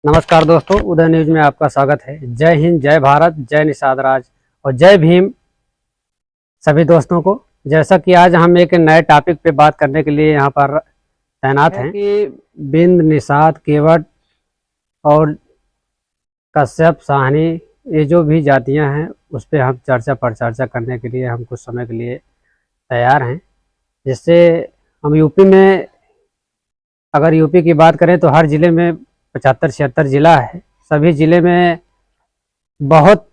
नमस्कार दोस्तों, उदय न्यूज में आपका स्वागत है। जय हिंद, जय भारत, जय निषाद राज और जय भीम सभी दोस्तों को। जैसा कि आज हम एक नए टॉपिक पे बात करने के लिए यहाँ पर तैनात हैं कि बिंद, निषाद, केवट और कश्यप, साहनी, ये जो भी जातियाँ हैं उस पर हम चर्चा करने के लिए हम कुछ समय के लिए तैयार हैं। जिससे हम यूपी में, अगर यूपी की बात करें तो हर ज़िले में 75-76 ज़िला है। सभी ज़िले में बहुत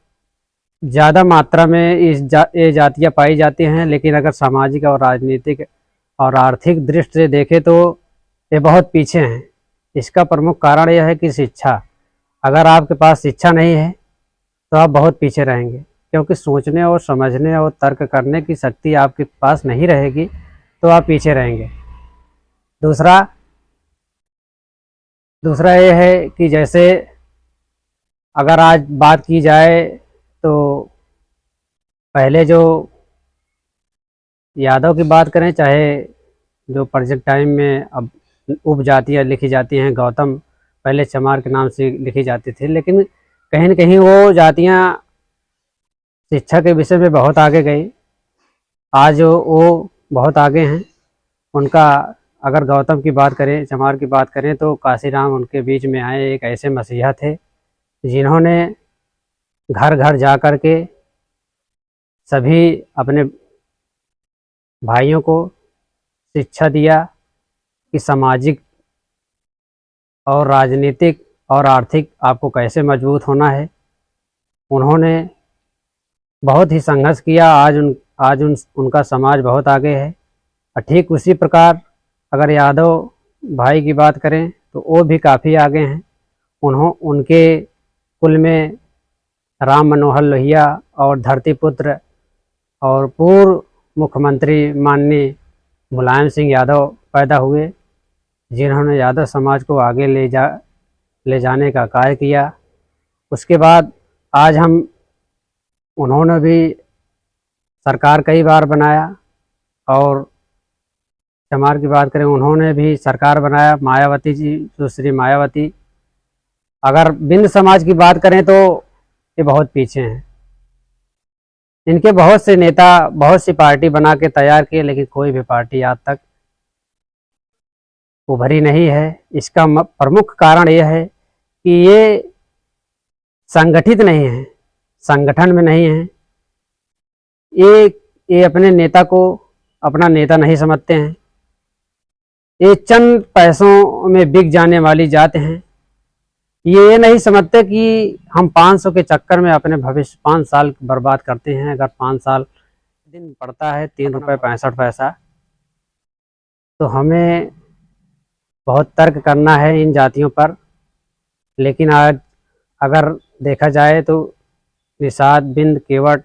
ज़्यादा मात्रा में ये जातियाँ पाई जाती हैं, लेकिन अगर सामाजिक और राजनीतिक और आर्थिक दृष्टि से देखें तो ये बहुत पीछे हैं। इसका प्रमुख कारण यह है कि शिक्षा। अगर आपके पास शिक्षा नहीं है तो आप बहुत पीछे रहेंगे, क्योंकि सोचने और समझने और तर्क करने की शक्ति आपके पास नहीं रहेगी तो आप पीछे रहेंगे। दूसरा ये है कि जैसे अगर आज बात की जाए तो पहले जो यादव की बात करें, चाहे जो प्रेजेंट टाइम में अब उपजातियाँ लिखी जाती हैं, गौतम पहले चमार के नाम से लिखी जाती थी, लेकिन कहीं न कहीं वो जातियाँ शिक्षा के विषय में बहुत आगे गई। आज वो बहुत आगे हैं। उनका अगर गौतम की बात करें, चमार की बात करें तो काशीराम उनके बीच में आए एक ऐसे मसीहा थे जिन्होंने घर घर जा कर के सभी अपने भाइयों को शिक्षा दिया कि सामाजिक और राजनीतिक और आर्थिक आपको कैसे मजबूत होना है। उन्होंने बहुत ही संघर्ष किया। आज उनका समाज बहुत आगे है। और ठीक उसी प्रकार अगर यादव भाई की बात करें तो वो भी काफ़ी आगे हैं। उनके कुल में राम मनोहर लोहिया और धरतीपुत्र और पूर्व मुख्यमंत्री माननीय मुलायम सिंह यादव पैदा हुए, जिन्होंने यादव समाज को आगे ले जाने का कार्य किया। उसके बाद आज उन्होंने भी सरकार कई बार बनाया। और चमार की बात करें, उन्होंने भी सरकार बनाया, मायावती जी, सुश्री मायावती। अगर बिंद समाज की बात करें तो ये बहुत पीछे हैं। इनके बहुत से नेता बहुत सी पार्टी बना के तैयार किए, लेकिन कोई भी पार्टी आज तक उभरी नहीं है। इसका प्रमुख कारण यह है कि ये संगठित नहीं है, संगठन में नहीं है। ये अपने नेता को अपना नेता नहीं समझते हैं। ये चंद पैसों में बिक जाने वाली जात हैं। ये नहीं समझते कि हम 500 के चक्कर में अपने भविष्य 5 साल बर्बाद करते हैं। अगर 5 साल दिन पड़ता है 3 रुपये 65 पैसा, तो हमें बहुत तर्क करना है इन जातियों पर। लेकिन आज अगर देखा जाए तो निषाद, बिंद, केवट,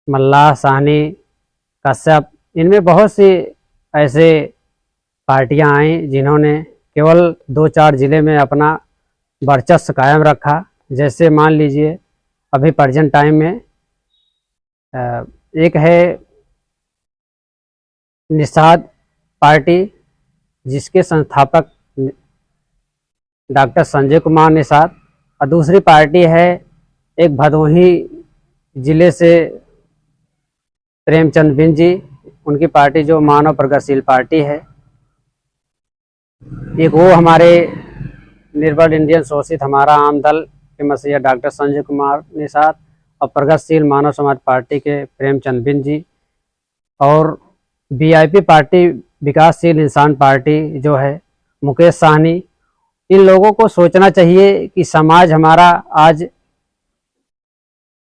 मल्लाह, साहनी, कश्यप, इनमें बहुत सी ऐसे पार्टियां आई जिन्होंने केवल 2-4 ज़िले में अपना वर्चस्व कायम रखा। जैसे मान लीजिए अभी प्रेजेंट टाइम में एक है निषाद पार्टी, जिसके संस्थापक डॉक्टर संजय कुमार निषाद, और दूसरी पार्टी है एक भदोही ज़िले से प्रेमचंद बिंद जी, उनकी पार्टी जो मानव प्रगतिशील पार्टी है। एक वो हमारे निर्बल इंडियन शोषित हमारा आम दल के मसीहा डॉक्टर संजय कुमार निषाद, और प्रगतिशील मानव समाज पार्टी के प्रेमचंद बिंद जी, और वीआईपी पार्टी विकासशील इंसान पार्टी जो है मुकेश साहनी। इन लोगों को सोचना चाहिए कि समाज हमारा आज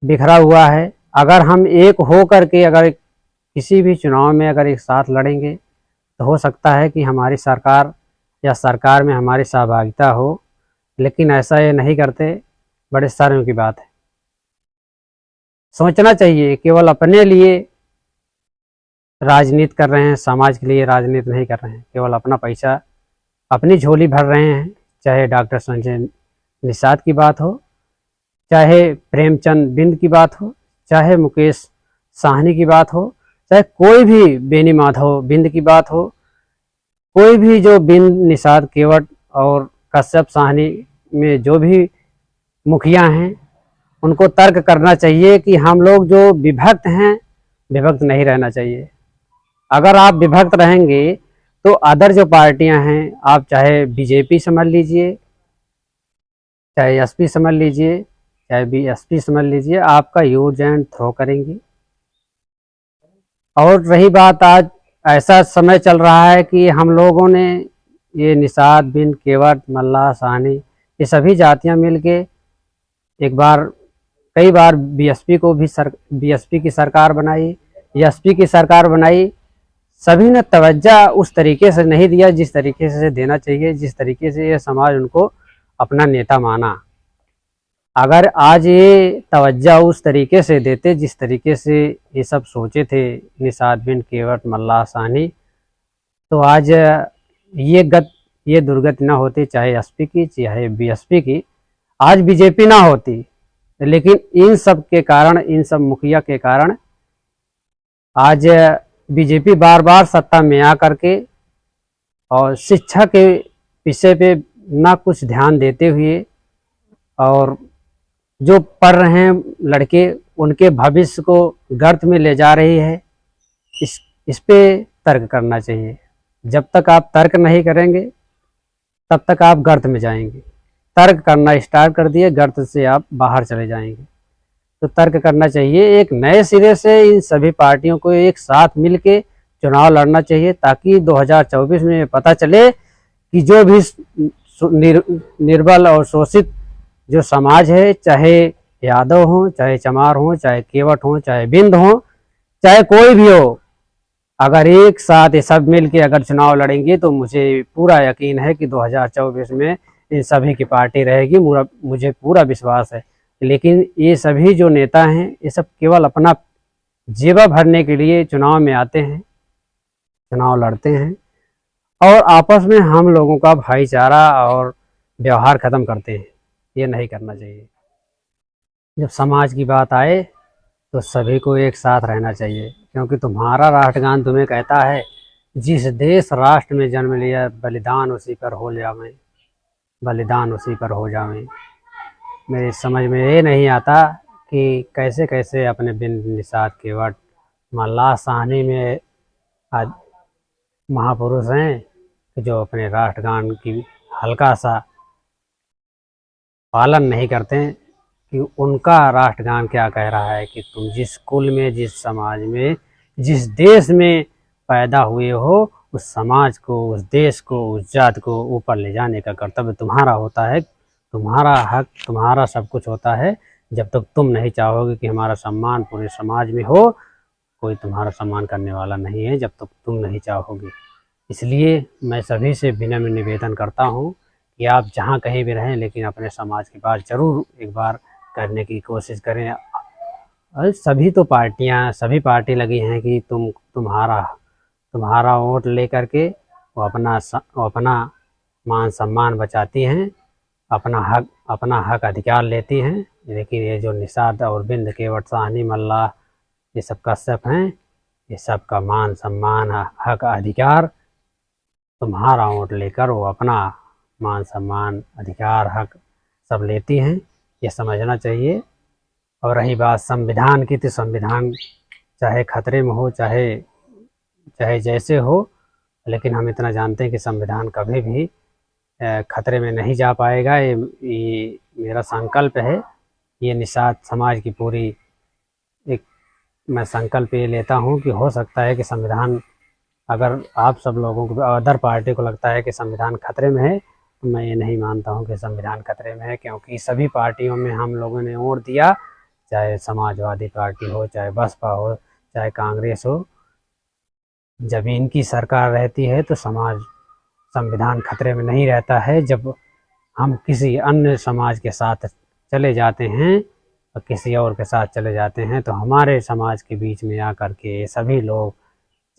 बिखरा हुआ है। अगर हम एक हो करके अगर किसी भी चुनाव में अगर एक साथ लड़ेंगे तो हो सकता है कि हमारी सरकार या सरकार में हमारी सहभागिता हो, लेकिन ऐसा ये नहीं करते। बड़े शर्म की बात है। सोचना चाहिए, केवल अपने लिए राजनीति कर रहे हैं, समाज के लिए राजनीति नहीं कर रहे हैं। केवल अपना पैसा, अपनी झोली भर रहे हैं। चाहे डॉक्टर संजय निषाद की बात हो, चाहे प्रेमचंद बिंद की बात हो, चाहे मुकेश साहनी की बात हो, चाहे कोई भी बेनी माधव बिंद की बात हो, कोई भी जो बिंद, निषाद, केवट और कश्यप, साहनी में जो भी मुखिया हैं उनको तर्क करना चाहिए कि हम लोग जो विभक्त हैं, विभक्त नहीं रहना चाहिए। अगर आप विभक्त रहेंगे तो अदर जो पार्टियां हैं, आप चाहे बीजेपी समझ लीजिए, चाहे एसपी समझ लीजिए, चाहे बीएसपी समझ लीजिए, आपका यूज एंड थ्रो करेंगी। और रही बात, आज ऐसा समय चल रहा है कि हम लोगों ने ये निषाद, बिंद, केवट, मल्लाह, साहनी, ये सभी जातियां मिलके एक बार, कई बार बीएसपी को भी बीएसपी की सरकार बनाई, एसपी की सरकार बनाई। सभी ने तवज्जो उस तरीके से नहीं दिया जिस तरीके से देना चाहिए, जिस तरीके से ये समाज उनको अपना नेता माना। अगर आज ये तवज्जो उस तरीके से देते जिस तरीके से ये सब सोचे थे, निषाद, बिंद, केवट, मल्लाह, साहनी, तो आज ये दुर्गति ना होती, चाहे एसपी की चाहे बीएसपी की, आज बीजेपी ना होती। लेकिन इन सब के कारण, इन सब मुखिया के कारण आज बीजेपी बार बार सत्ता में आ करके और शिक्षा के विषय पे ना कुछ ध्यान देते हुए, और जो पढ़ रहे हैं लड़के उनके भविष्य को गर्त में ले जा रही है। इस पे तर्क करना चाहिए। जब तक आप तर्क नहीं करेंगे तब तक आप गर्त में जाएंगे। तर्क करना स्टार्ट कर दिए, गर्त से आप बाहर चले जाएंगे। तो तर्क करना चाहिए, एक नए सिरे से इन सभी पार्टियों को एक साथ मिलके चुनाव लड़ना चाहिए, ताकि 2024 में पता चले कि जो भी निर्बल और शोषित जो समाज है, चाहे यादव हो, चाहे चमार हो, चाहे केवट हो, चाहे बिंद हो, चाहे कोई भी हो, अगर एक साथ ये सब मिलके अगर चुनाव लड़ेंगे तो मुझे पूरा यकीन है कि 2024 में इन सभी की पार्टी रहेगी। मुझे पूरा विश्वास है। लेकिन ये सभी जो नेता हैं, ये सब केवल अपना जेबा भरने के लिए चुनाव में आते हैं, चुनाव लड़ते हैं और आपस में हम लोगों का भाईचारा और व्यवहार खत्म करते हैं। ये नहीं करना चाहिए। जब समाज की बात आए तो सभी को एक साथ रहना चाहिए, क्योंकि तुम्हारा राष्ट्रगान तुम्हें कहता है, जिस देश राष्ट्र में जन्म लिया, बलिदान उसी पर हो जावे, बलिदान उसी पर हो जावे। मेरी समझ में ये नहीं आता कि कैसे कैसे अपने बिंद, निषाद, केवट, मल्लाह, साहनी में आज महापुरुष हैं कि जो अपने राष्ट्रगान की हल्का सा पालन नहीं करते हैं कि उनका राष्ट्रगान क्या कह रहा है कि तुम जिस कुल में, जिस समाज में, जिस देश में पैदा हुए हो, उस समाज को, उस देश को, उस जात को ऊपर ले जाने का कर्तव्य तुम्हारा होता है। तुम्हारा हक, तुम्हारा सब कुछ होता है। जब तक तुम नहीं चाहोगे कि हमारा सम्मान पूरे समाज में हो, कोई तुम्हारा सम्मान करने वाला नहीं है जब तक तुम नहीं चाहोगे। इसलिए मैं सभी से विनम्र निवेदन करता हूँ कि आप जहाँ कहीं भी रहें, लेकिन अपने समाज की बात ज़रूर एक बार करने की कोशिश करें। और सभी तो पार्टियाँ, सभी पार्टी लगी हैं कि तुम्हारा वोट ले करके वो अपना मान सम्मान बचाती हैं, अपना हक अधिकार लेती हैं। लेकिन ये जो निषाद और बिंद, केवट, साहनी, मल्लाह, ये सब कश्यप हैं, ये सब का मान सम्मान, हक अधिकार तुम्हारा वोट लेकर वो अपना मान सम्मान, अधिकार, हक सब लेती हैं। ये समझना चाहिए। और रही बात संविधान की, तो संविधान चाहे खतरे में हो, चाहे जैसे हो, लेकिन हम इतना जानते हैं कि संविधान कभी भी खतरे में नहीं जा पाएगा। ये मेरा संकल्प है। ये निषाद समाज की पूरी एक मैं संकल्प ये लेता हूँ कि हो सकता है कि संविधान, अगर आप सब लोगों को, अदर पार्टी को लगता है कि संविधान खतरे में है, तो मैं ये नहीं मानता हूँ कि संविधान खतरे में है। क्योंकि सभी पार्टियों में हम लोगों ने वोट दिया, चाहे समाजवादी पार्टी हो, चाहे बसपा हो, चाहे कांग्रेस हो। जब इनकी सरकार रहती है तो संविधान खतरे में नहीं रहता है। जब हम किसी अन्य समाज के साथ चले जाते हैं और किसी और के साथ चले जाते हैं, तो हमारे समाज के बीच में आकर के सभी लोग,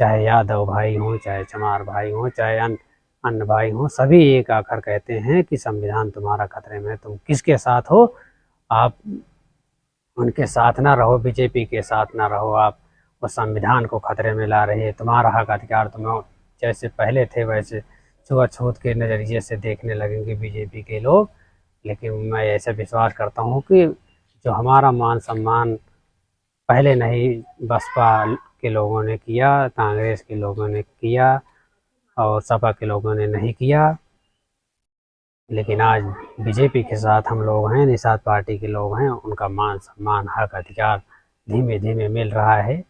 चाहे यादव भाई हों, चाहे चमार भाई हों, चाहे अन्य भाई हों, सभी एक आकर कहते हैं कि संविधान तुम्हारा खतरे में है। तुम किसके साथ हो, आप उनके साथ ना रहो, बीजेपी के साथ ना रहो। आप उस संविधान को खतरे में ला रही है। तुम्हारा हक अधिकार तुम्हें जैसे पहले थे वैसे छुआछूत के नज़रिए से देखने लगेंगे बीजेपी के लोग। लेकिन मैं ऐसे विश्वास करता हूँ कि जो हमारा मान सम्मान पहले नहीं बसपा के लोगों ने किया, कांग्रेस के लोगों ने किया और सपा के लोगों ने नहीं किया, लेकिन आज बीजेपी के साथ हम लोग हैं, निषाद पार्टी के लोग हैं, उनका मान सम्मान हक अधिकार धीमे धीमे मिल रहा है।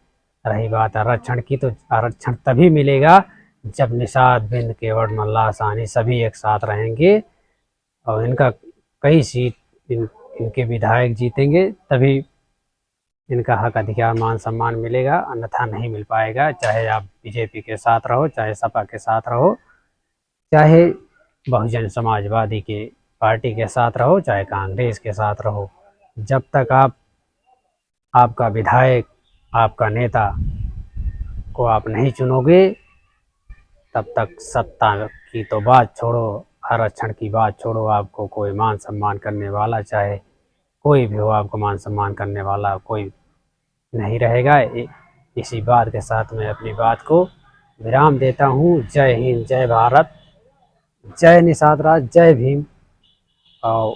रही बात आरक्षण की, तो आरक्षण तभी मिलेगा जब निषाद, बिंद, केवट, मल्लाह, साहनी सभी एक साथ रहेंगे और इनका कई सीट इनके विधायक जीतेंगे, तभी इनका हक अधिकार मान सम्मान मिलेगा, अन्यथा नहीं मिल पाएगा। चाहे आप बीजेपी के साथ रहो, चाहे सपा के साथ रहो, चाहे बहुजन समाजवादी के पार्टी के साथ रहो, चाहे कांग्रेस के साथ रहो, जब तक आपका विधायक, आपका नेता को आप नहीं चुनोगे, तब तक सत्ता की तो बात छोड़ो, आरक्षण की बात छोड़ो, आपको कोई मान सम्मान करने वाला, चाहे कोई भी हो, आपको मान सम्मान करने वाला कोई नहीं रहेगा। इसी बात के साथ मैं अपनी बात को विराम देता हूँ। जय हिंद, जय भारत, जय निषाद राज, जय भीम। और